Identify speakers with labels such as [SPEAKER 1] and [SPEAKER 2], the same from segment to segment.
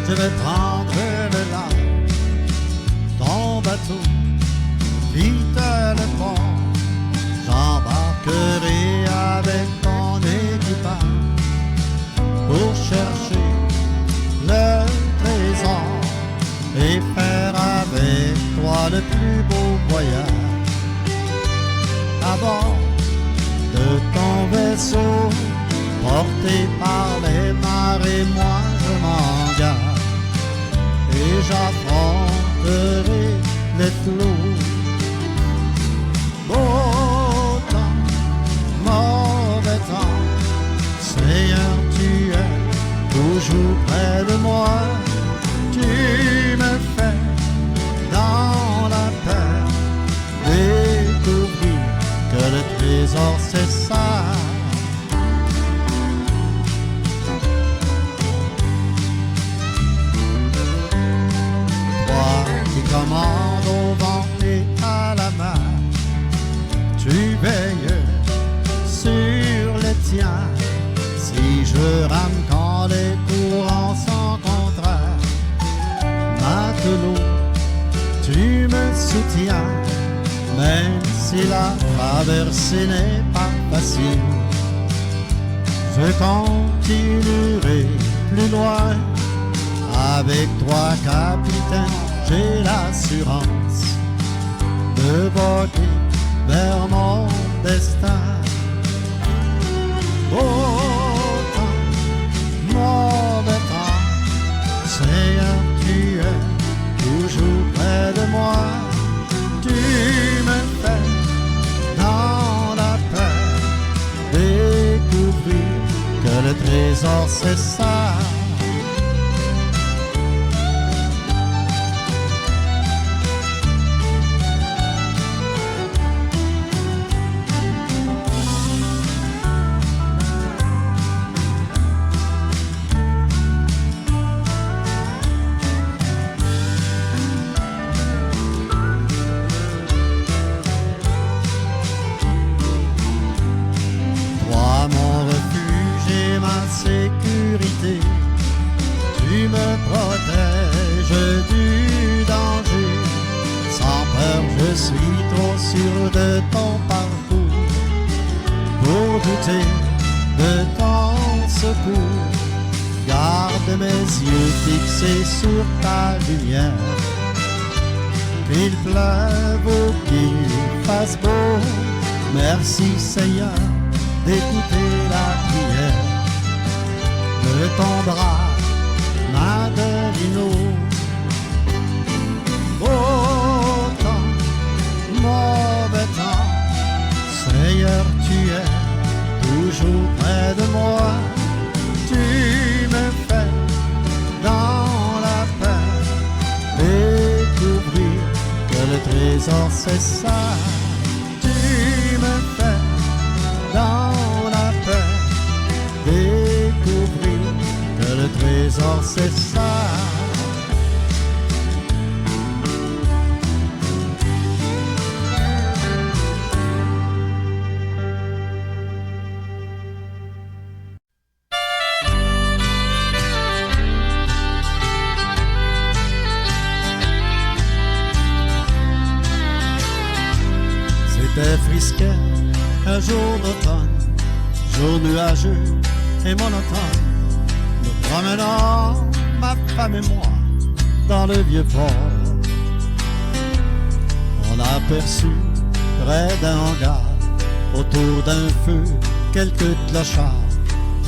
[SPEAKER 1] je vais prendre le large, ton bateau, quitte le pont, j'embarquerai avec ton équipage pour chercher le trésor et faire avec toi le plus beau voyage. À bord de ton vaisseau, porté par les marées, moi je m'engage et j'affronterai les flots. Beau temps, mauvais temps, Seigneur, tu es toujours près de moi. Tu me fais dans la paix découvrir que le trésor c'est ça. Toi qui commandes au vent et à la mer, tu veilles sur les tiens. Si je rame quand les courants sont contraires, matelot, tu me soutiens. Même si la traversée n'est pas facile, je continuerai plus loin. Avec toi, capitaine, j'ai l'assurance de voguer vers mon destin. Beau temps, mauvais temps, Seigneur, tu es toujours près de moi. Tu me fais dans la paix découvrir que le trésor c'est ça. Sécurité, tu me protèges du danger. Sans peur, je suis trop sûr de ton parcours pour douter de ton secours. Garde mes yeux fixés sur ta lumière, qu'il pleuve ou qu'il fasse beau. Merci Seigneur d'écouter la prière de ton bras, Madelino. Beau temps, mauvais temps, Seigneur, tu es toujours près de moi. Tu me fais dans la paix découvrir que le trésor c'est ça. Tu me fais dans la paix découvrir que le trésor c'est ça. C'était frisquet, un jour d'automne, jour nuageux et monotone. Nous promenons, ma femme et moi, dans le vieux port. On a aperçu près d'un hangar, autour d'un feu, quelques clochards.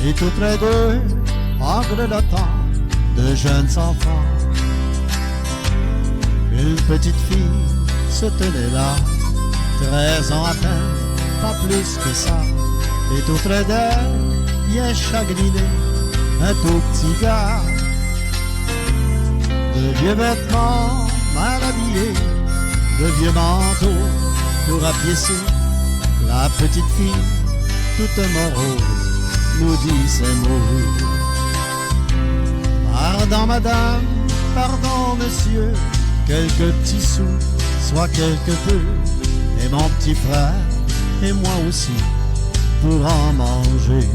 [SPEAKER 1] Et tout près d'eux, en grelottant, de jeunes enfants. Une petite fille se tenait là, 13 ans à peine, pas plus que ça. Et tout près d'elle, bien chagriné, un tout petit gars. De vieux vêtements mal habillés, de vieux manteaux tout rapiécés. La petite fille, toute morose, nous dit ces mots. Pardon madame, pardon monsieur, quelques petits sous, soit quelque peu. Et mon petit frère, et moi aussi, pour en manger.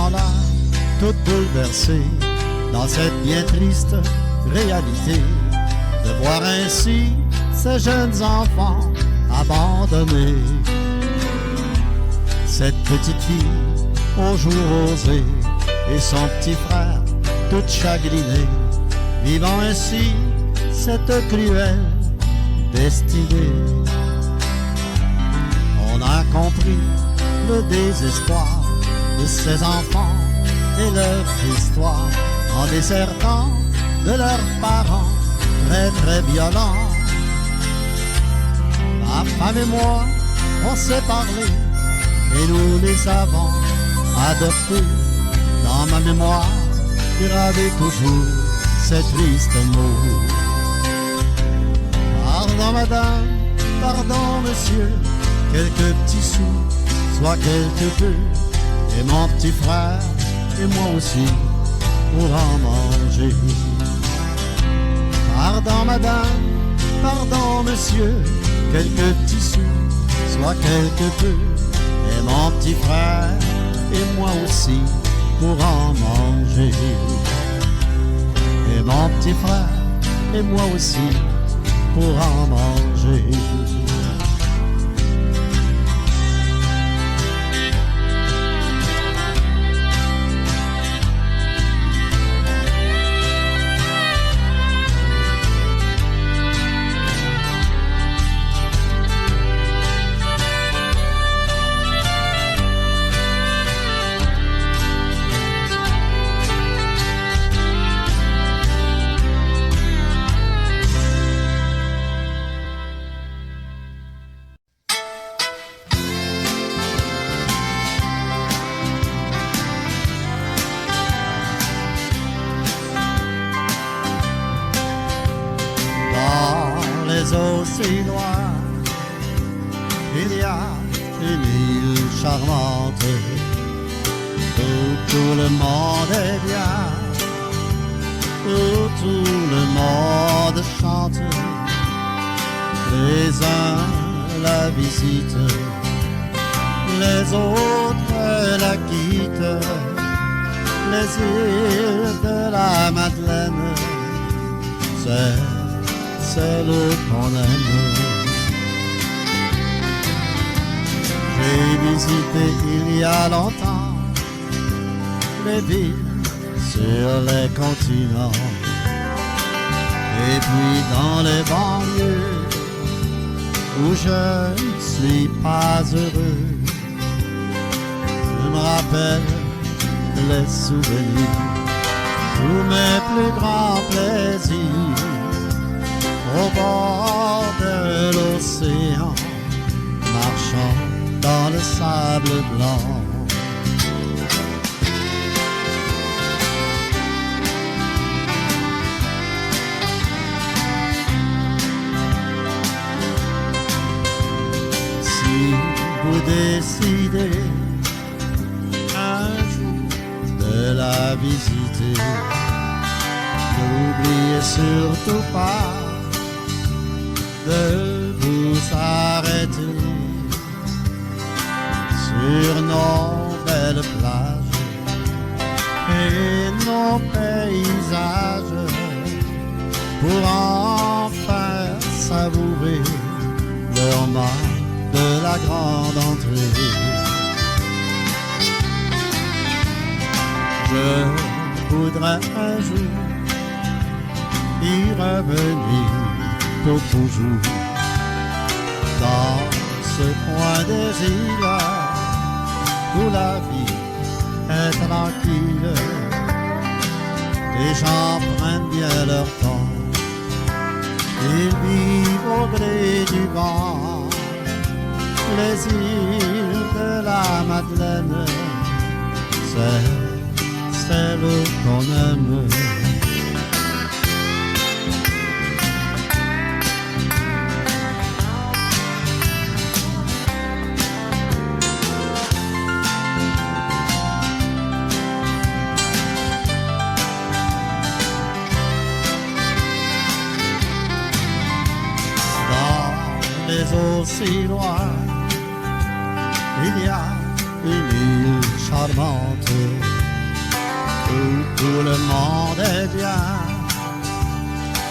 [SPEAKER 1] temps-là, toute bouleversée dans cette bien triste réalité, de voir ainsi ces jeunes enfants abandonnés. Cette petite fille au jour osé et son petit frère tout chagriné, vivant ainsi cette cruelle destinée. On a compris le désespoir de ces enfants et leur histoire en désertant de leurs parents très très violents. Ma femme et moi, on s'est parlé et nous les avons adoptés. Dans ma mémoire, gravez toujours ces tristes mots. Pardon madame, pardon monsieur, quelques petits sous, soit quelque peu, et mon petit frère et moi aussi pour en manger. Pardon madame, pardon monsieur, quelques petits sous, soit quelque peu, et mon petit frère et moi aussi pour en manger. Et mon petit frère et moi aussi pour en manger. Les océans noirs, il y a une île charmante où tout le monde est bien, où tout le monde chante. Les uns la visitent, les autres la quittent. Les îles de la Madeleine, c'est celle qu'on aime. J'ai visité il y a longtemps les villes sur les continents, et puis dans les banlieues où je ne suis pas heureux, je me rappelle les souvenirs, tous mes plus grands plaisirs au bord de l'océan, marchant dans le sable blanc. Si vous décidez un jour de la visiter, n'oubliez surtout pas de vous arrêter sur nos belles plages et nos paysages pour enfin savourer le homard de la grande entrée. Je voudrais un jour y revenir pour toujours dans ce coin des îles où la vie est tranquille. Les gens prennent bien leur temps, ils vivent au gré du vent. Les îles de la Madeleine, c'est celle qu'on aime. Les eaux si loin, il y a une île charmante où tout le monde est bien,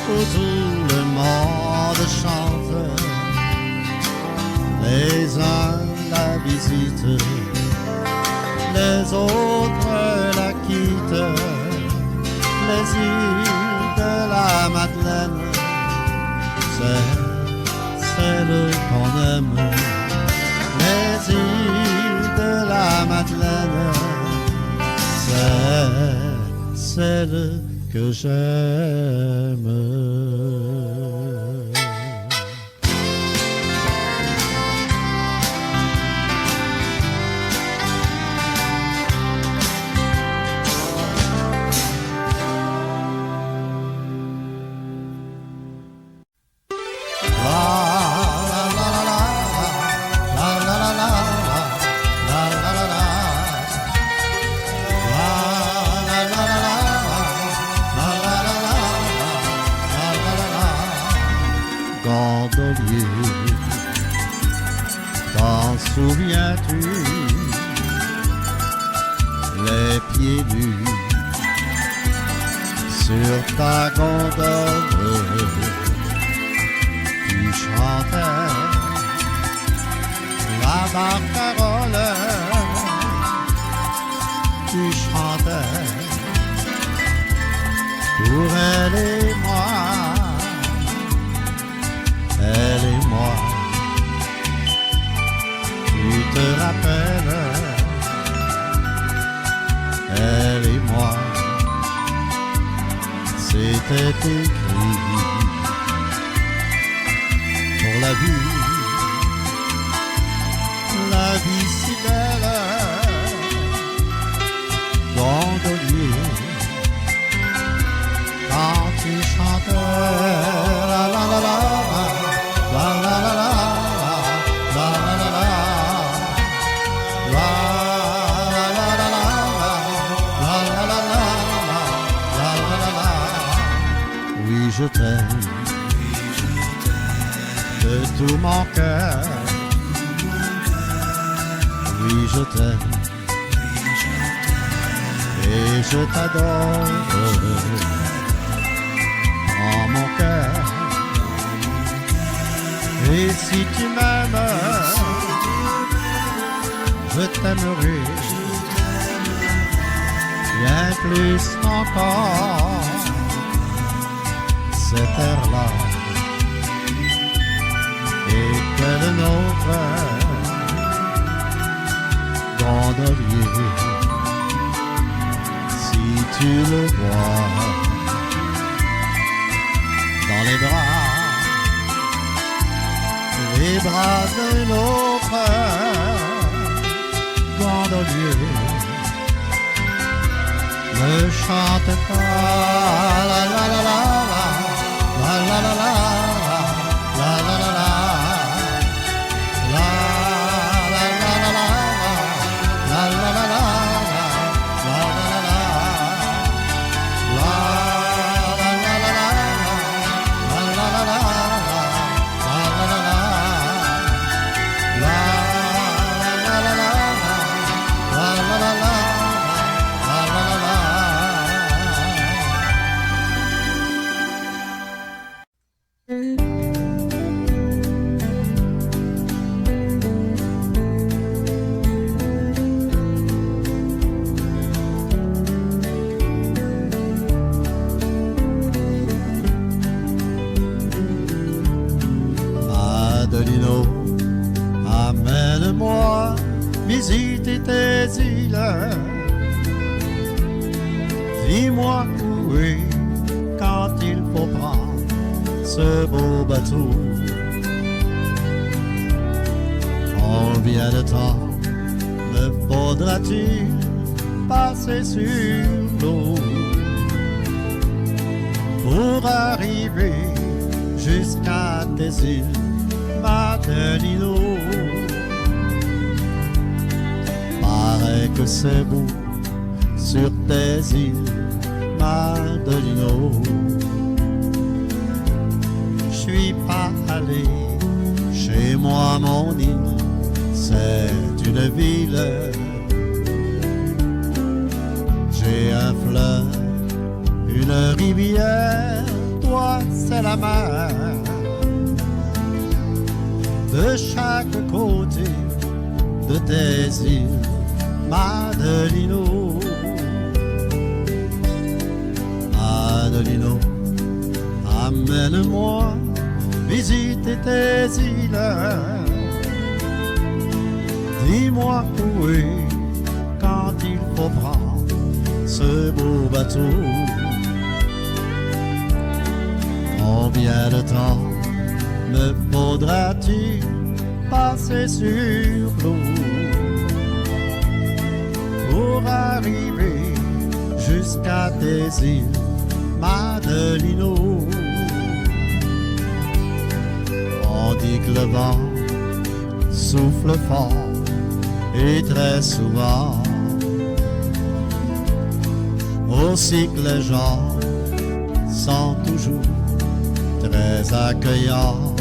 [SPEAKER 1] où tout le monde chante. Les uns la visitent, les autres la quittent. Les îles de la Madeleine, c'est celle qu'on aime. Les îles de la Madeleine, c'est celle que j'aime. Gondolier, t'en souviens-tu? Les pieds nus sur ta gondole, tu chantais la barcarolle, tu chantais pour elle et moi. Elle et moi, tu te rappelles, elle et moi, c'était écrit pour la vie si belle, gondolier, quand tu chantais la la la la. La la la la, la la la la, la la la la, la la la la, la la la la. Oui, je t'aime de tout mon cœur. Oui, je t'aime et je t'adore en mon cœur. Et si tu m'aimes, je t'aimerai bien plus encore. Cette air-là et que le nôtre, gondolier, si tu le vois dans les bras de l'autre, gondolier, ne chante pas la la la la la la la la la la la la. Adelino, amène-moi visiter tes îles. Dis-moi où est quand il faut prendre ce beau bateau. Combien de temps me faudra-t-il passer sur l'eau pour arriver jusqu'à tes îles, Madelino? Paraît que c'est beau sur tes îles, Madelino. Je suis pas allé chez moi, mon île, c'est une ville. J'ai un fleuve, une rivière, toi c'est la mer. De chaque côté de tes îles, Madelino, Madelino, amène-moi visiter tes îles. Dis-moi où est quand il faut prendre ce beau bateau. Combien de temps me faudra-t-il passer sur l'eau pour arriver jusqu'à tes îles, Madelino? On dit que le vent souffle fort et très souvent, aussi que les gens sont toujours très accueillants.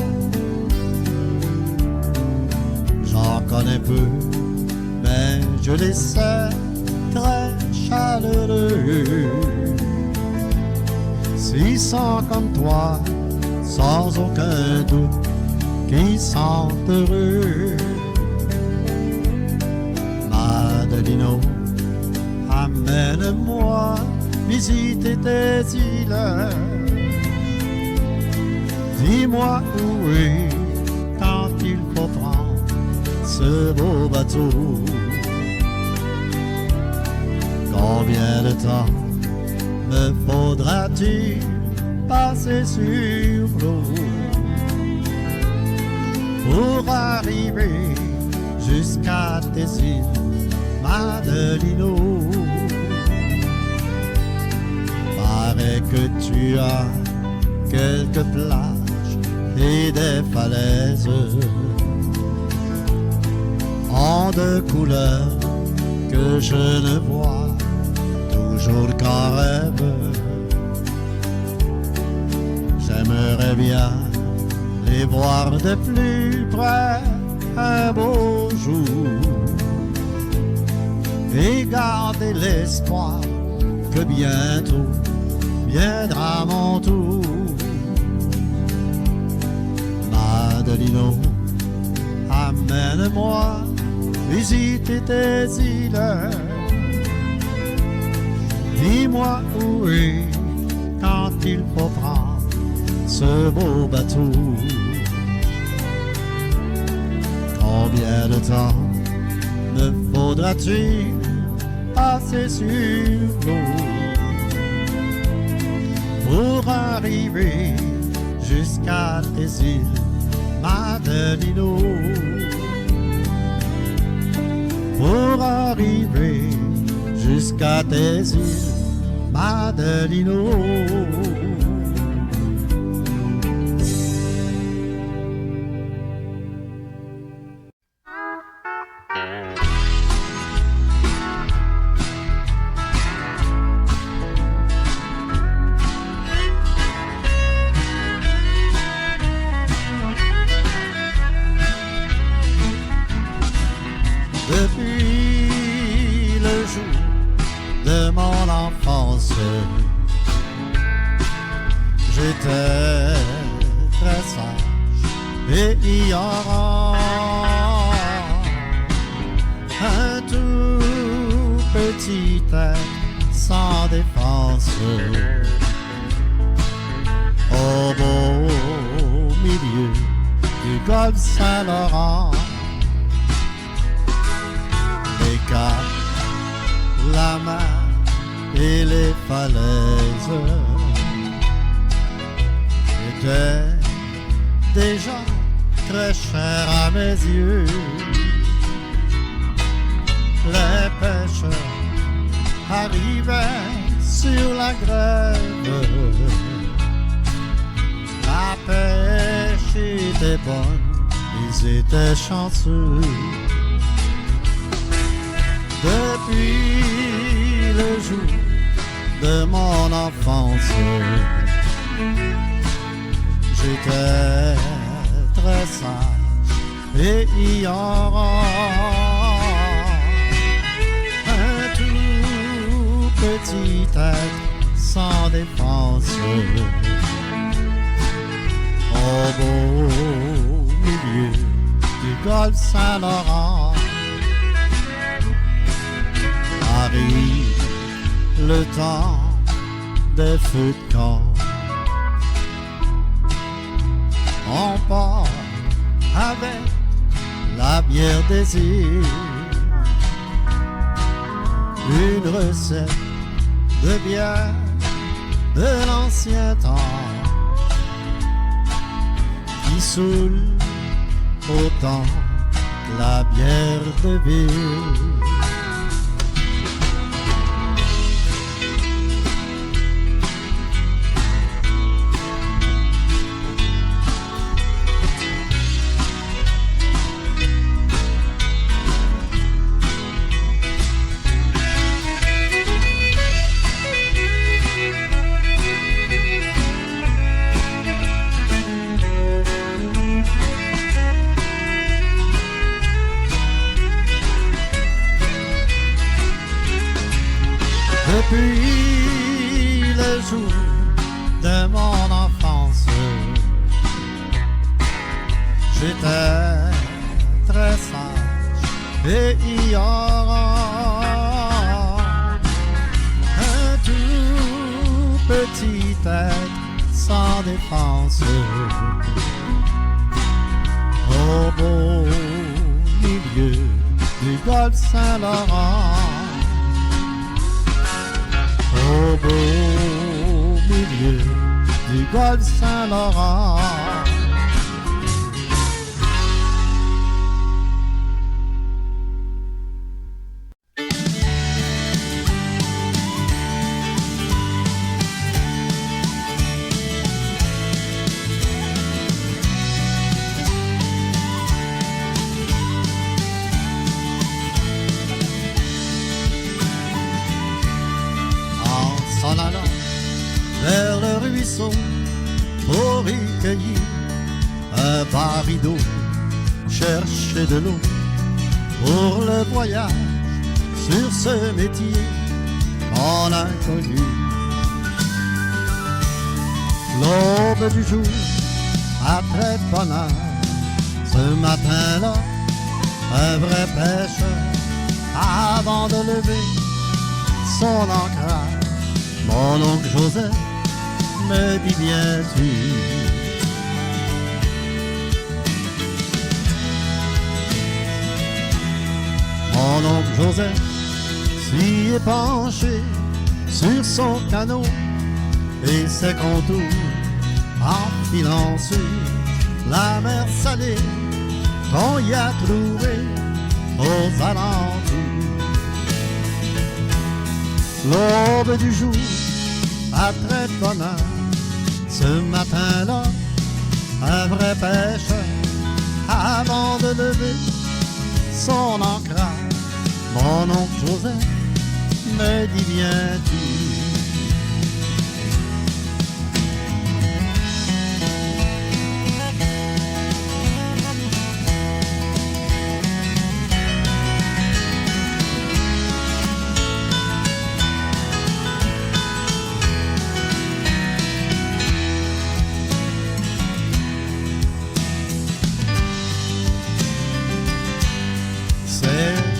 [SPEAKER 1] J'en connais peu, mais je les sais très chaleureux. S'ils sont comme toi, sans aucun doute, qu'ils sont heureux. Madelino, amène-moi visiter tes îles. Dis-moi où est quand il faut prendre ce beau bateau. Combien de temps me faudra-t-il passer sur l'eau pour arriver jusqu'à tes îles, Madelino? Paraît que tu as quelques plages et des falaises en de couleurs que je ne vois toujours qu'en rêve. J'aimerais bien les voir de plus près un beau jour et garder l'espoir que bientôt viendra mon tour. Madelino, amène-moi visiter tes îles. Dis-moi où est quand il faut prendre ce beau bateau. Combien de temps me faudra-t-il passer sur l'eau pour arriver jusqu'à tes îles, Madelino? Pour arriver jusqu'à tes îles, Madelino. Depuis le jour de mon enfance, j'étais très sage et ignorant. Un tout petit être sans défense au beau milieu du golfe Saint-Laurent. Les caps, la mer et les falaises étaient déjà très chers à mes yeux. Les pêcheurs arrivaient sur la grève. La pêche était bonne, ils étaient chanceux. Depuis le jour de mon enfance, j'étais très sage et ignorant. Un tout petit être sans défense au beau milieu du golfe Saint-Laurent. Arrive le temps des feux de camp. On part avec la bière des îles, une recette de bière de l'ancien temps qui saoule autant la bière de ville. Depuis le jour de mon enfance, j'étais très sage et ignorant. Un tout petit être sans défense au beau milieu du golfe Saint-Laurent. Au beau milieu du golfe Saint-Laurent. En allant vers le ruisseau pour y cueillir un baril d'eau, chercher de l'eau pour le voyage sur ce métier qu'on a connu. L'aube du jour après bonheur, ce matin-là, un vrai pêcheur avant de lever son ancrage. Mon oncle Joseph me dit viens-tu? Mon oncle Joseph s'y est penché sur son canot et ses contours en filant sur la mer salée qu'on y a trouvé aux alentours. L'aube du jour après bonheur, ce matin-là, un vrai pêcheur avant de lever son ancrage. Mon oncle Joseph me dit viens-tu?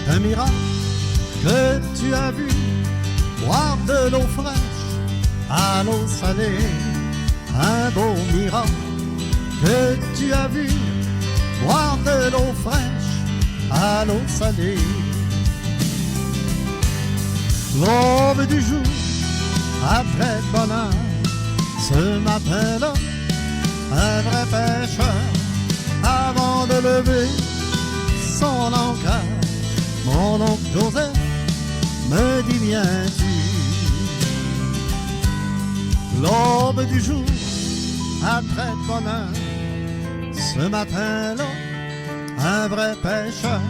[SPEAKER 1] Un miracle que tu as vu, boire de l'eau fraîche à l'eau salée. Un beau miracle que tu as vu, boire de l'eau fraîche à l'eau salée. L'aube du jour après bonheur, ce matin-là, un vrai pêcheur avant de lever son ancrage. Mon oncle Joseph me dit viens-tu? L'aube du jour après bonheur, ce matin-là, un vrai pêcheur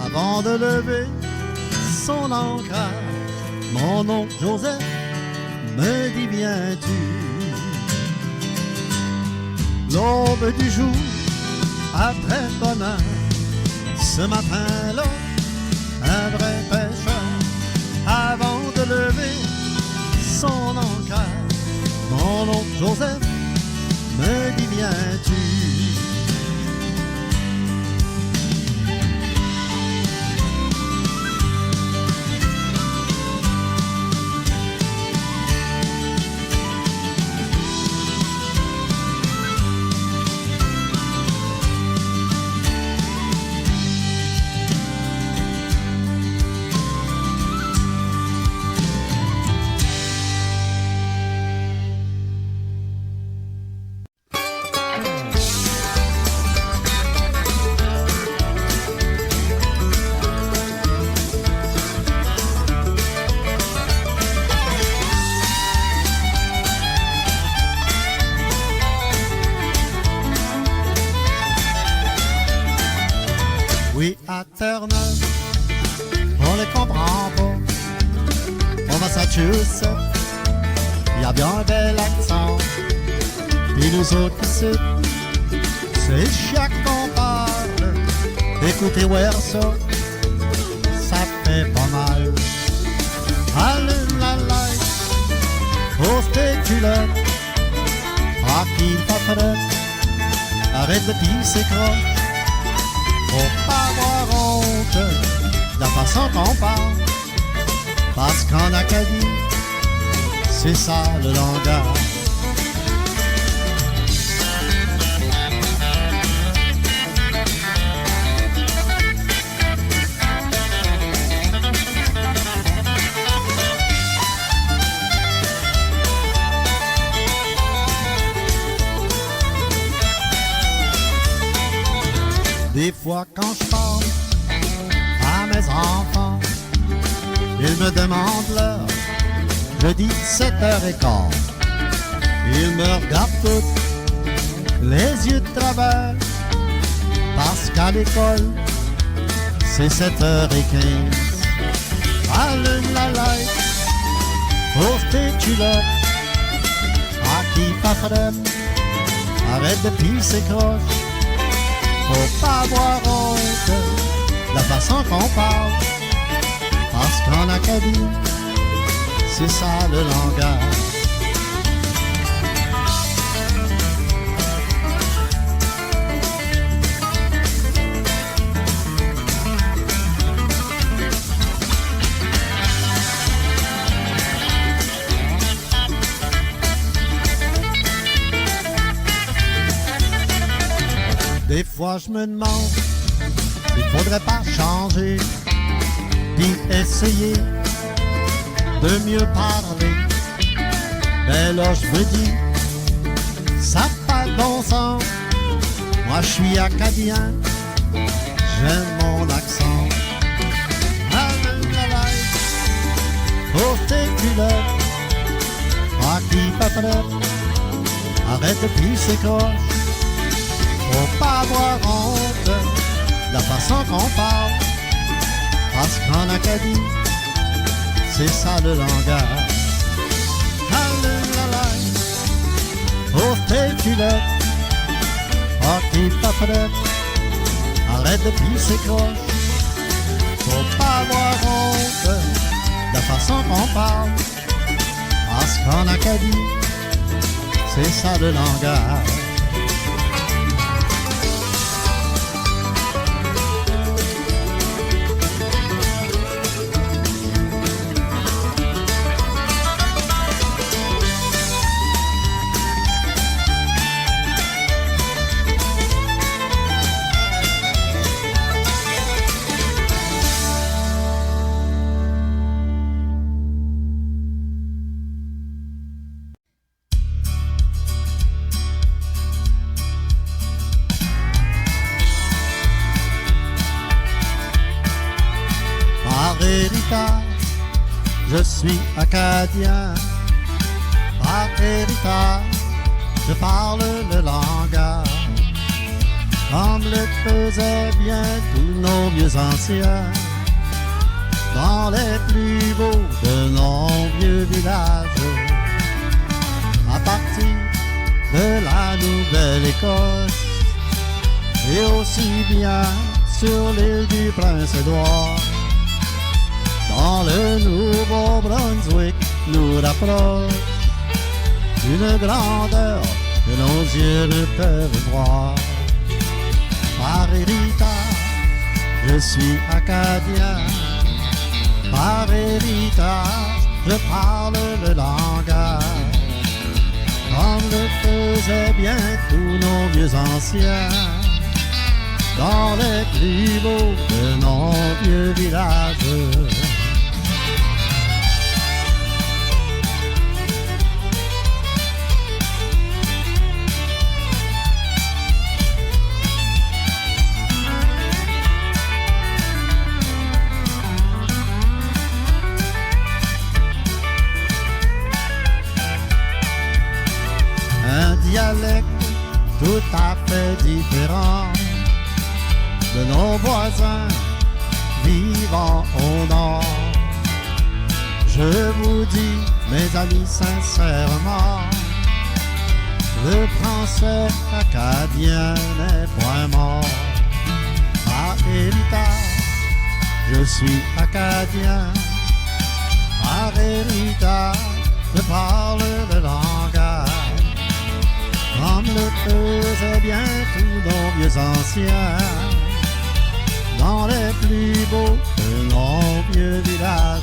[SPEAKER 1] avant de lever son ancrage. Mon oncle Joseph me dit viens-tu? L'aube du jour après bonheur, ce matin-là, un vrai pêcheur avant de lever Joseph, me dis viens-tu? Oui, à Terre-Neuve, on les comprend pas. Au Massachusetts, il y a bien un bel accent. Et nous autres ici, c'est chaque qu'on parle. Écoutez, ouais, ça fait pas mal. Allume la light, pose tes culottes, ah qu'il pas prêt, arrête de pisser croche. Faut pas avoir honte de la façon qu'on parle, parce qu'en Acadie, c'est ça le langage. Des fois quand je parle à mes enfants, ils me demandent l'heure, je dis 7h15. Ils me regardent tous, les yeux de travers, parce qu'à l'école, c'est 7h15. Allume la light, ouvre tes culottes, à qui pas frette, arrête de pisser croche. Faut pas avoir honte de la façon qu'on parle, parce qu'en Acadie, c'est ça le langage. Des fois je me demande s'il faudrait pas changer, puis essayer de mieux parler. Mais là je me dis, ça n'a pas de bon sens. Moi je suis acadien, j'aime mon accent. Allume la light, pose tes culottes, à qui pas prête, arrête de pisser croche. Faut pas avoir honte de la façon qu'on parle, parce qu'en Acadie, c'est ça le langage. Allume la light, ouvre tes culottes, ah qui pas prête, arrête de pisser croche. Faut pas avoir honte de la façon qu'on parle, parce qu'en Acadie, c'est ça le langage. Je suis acadien, par héritage, je parle le langage, comme le faisaient bien tous nos vieux anciens, dans les plus beaux de nos vieux villages. À partir de la Nouvelle-Écosse, et aussi bien sur l'île du Prince-Édouard, dans le Nouveau-Brunswick nous rapproche une grandeur que nos yeux ne peuvent voir. Par héritage, je suis acadien. Par héritage, je parle le langage, comme le faisaient bien tous nos vieux anciens, dans les plus beaux de nos vieux villages. Un dialecte tout à fait différent de nos voisins vivant au nord. Je vous dis, mes amis, sincèrement, le français acadien n'est point mort. Par héritage, je suis acadien. Par héritage, je parle le langage, comme le faisaient bien tous nos vieux anciens, dans les plus beaux de nos vieux villages.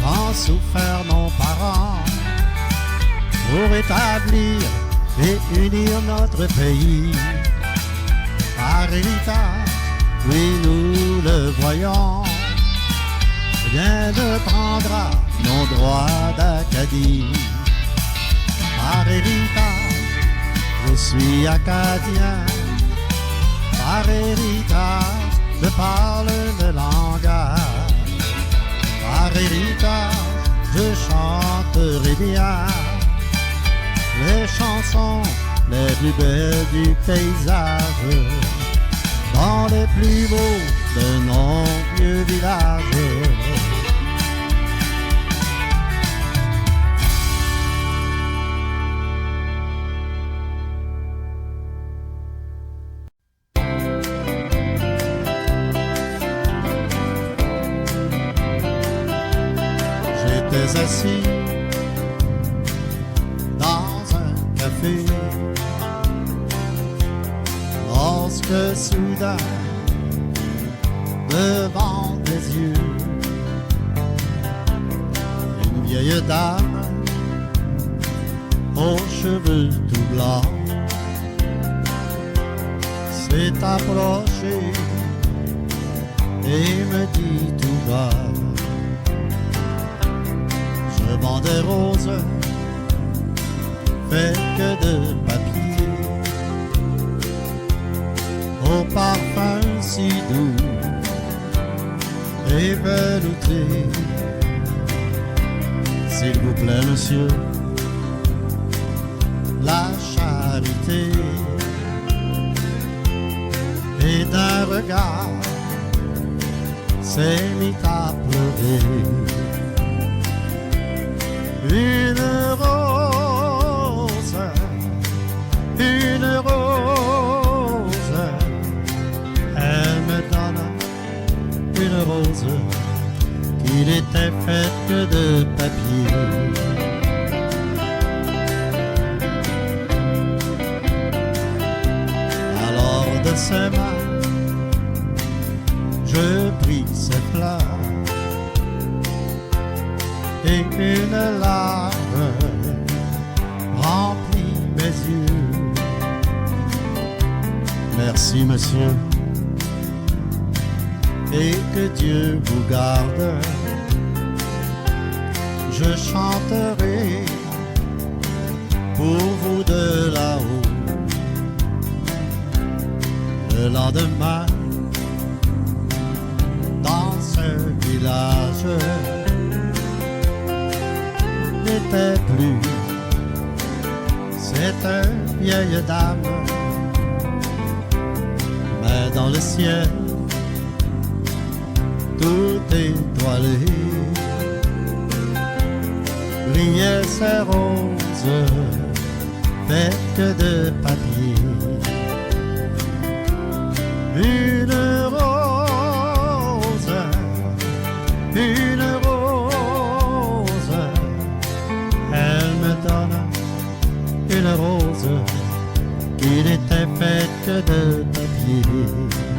[SPEAKER 1] Qu'ont souffert nos parents pour établir et unir notre pays. Par héritage, oui nous le voyons, rien ne prendra nos droits d'Acadie. Par héritage, je suis acadien. Par héritage, je parle le langage. Par héritage, je chanterai bien les chansons les plus belles du paysage, dans les plus beaux de nos vieux villages. J'étais assis dans un café lorsque soudain, devant mes yeux, une vieille dame aux cheveux tout blancs s'est approchée et me dit tout bas: je vends des roses faites que de papier, au parfum si doux et velouté. S'il vous plaît, monsieur, la charité. Et d'un regard s'est mis à pleurer. Une rose, elle me donne une rose qui n'était faite que de papier. Alors de ses mains, je pris ses fleurs et une larme remplit mes yeux. Merci monsieur, et que Dieu vous garde. Je chanterai pour vous de là-haut. Le lendemain, dans ce village, n'était plus cette vieille dame, mais dans le ciel tout étoilé. Brillaient ces roses faites de papier. Une rose, elle me donne une rose qui n'était faite que de papier.